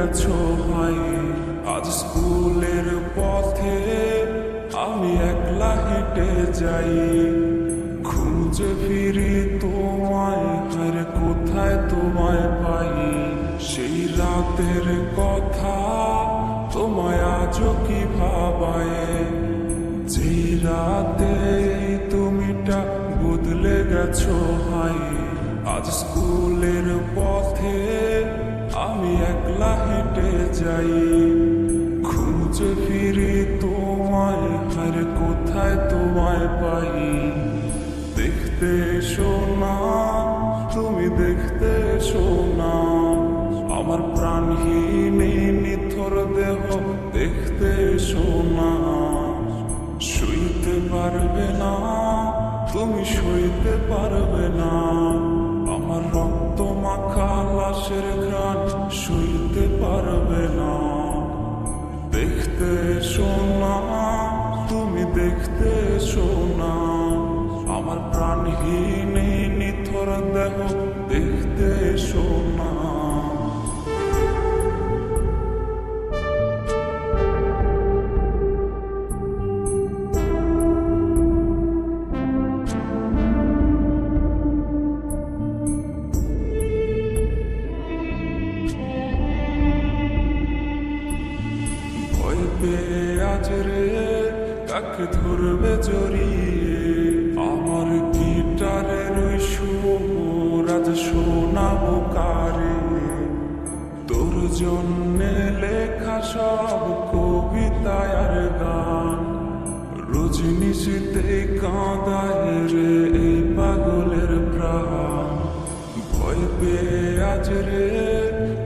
গেছো ভাই। আজ স্কুলের পথে আমি একলা হেঁটে যাই, খুঁজে ফিরি তোমায়, আর কোথায় তোমায় পাই। সেই রাতের কথা তোমায় আজও কি ভাবায়, যে রাতে তুমিটা বদলে গেছো ভাই। আজ স্কুলের পথে আমি একলা হেঁটে যাই, খুঁজে ফিরি তোমায়, আর কোথায় তোমায় পাই। দেখতে এসো না, তুমি দেখতে এসো না, আমার প্রাণহীন নিথর দেহ দেখতে এসো না। সইতে পারবে না, তুমি সইতে পারবে না, আমার রক্ত মাখা লাশের ঘ্রাণ সইতে পারবে না। দেখতে এসো না, তুমি দেখতে এসো না, আমার প্রাণহীন নিথর দেহ দেখতে এসো না। আজ রে কাকে ধরবে জড়িয়ে, আমার গিটারের ওই সুর আজ শোনাবো কারে। তোর জন্যে লেখা সব কবিতায় আর গান, রজনীশীতে কাঁদায় রে এই পাগলের প্রাণ। ভয় পেয়ে আজ রে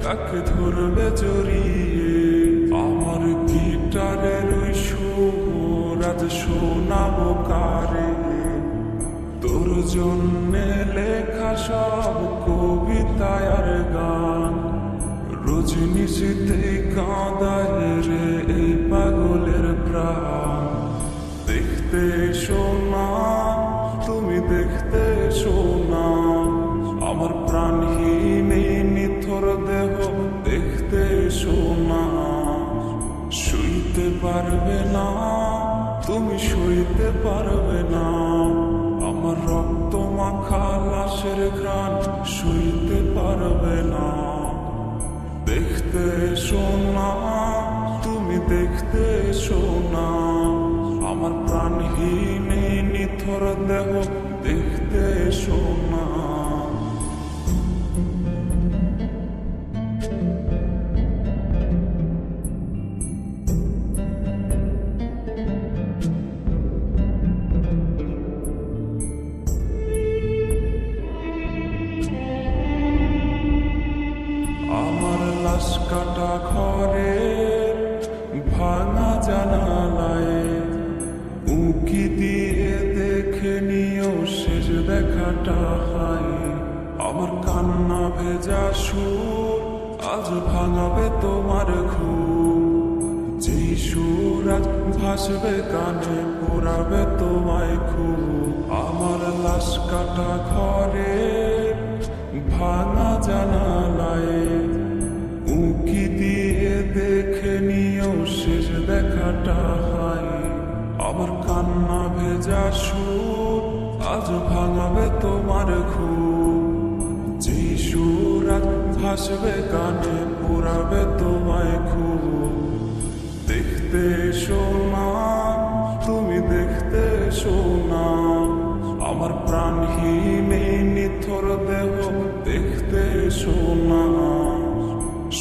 কাকে ধরবে জড়িয়ে, আমার গিটারের ওই সুর আজ শোনাবো কারে। তোর জন্যে লেখা সব কবিতায় আর গান, রজনীশীতে কাঁদায় রে এই পাগলের প্রাণ। দেখতে এসো না, তুমি দেখতে এসো না, আমার প্রাণহীন নিথর দেহ দেখতে এসো না। সইতে পারবে না, তুমি সইতে পারবে না, আমার রক্ত মাখা লাশের ঘ্রাণ সইতে পারবে না। দেখতে এসো না, তুমি দেখতে এসো না, আমার প্রাণহীন নিথর দেহ দেখতে এসো না। আমার লাশ কাটা ঘরে ভাঙা জানালায় উঁকি দিয়ে দেখে নিও শেষ দেখাটা হায়। আমার কান্না ভেজা সুর আজ ভাঙাবে তোমার ঘুম, যেই সুর আজ ভাসবে কানে পোড়াবে তোমায় খুব। আমার লাশ কাটা ঘরে ভাঙা জানালায় উঁকি দিয়ে দেখে নিও শেষ দেখাটা হায়। আমার কান্না ভেজা সুর আজ ভাঙাবে তোমার ঘুম, যেই সুর আজ ভাসবে কানে পোড়াবে তোমায় খুব। দেখতে এসো না, তুমি দেখতে এসো না, আমার প্রাণহীন নিথর দেহ দেখতে এসো না।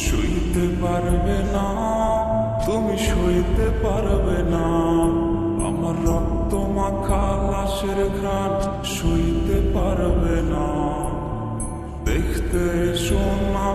সইতে পারবে না, তুমি সইতে পারবে না, আমার রক্ত মাখা লাশের ঘ্রাণ সইতে পারবে না। দেখতে এসো না।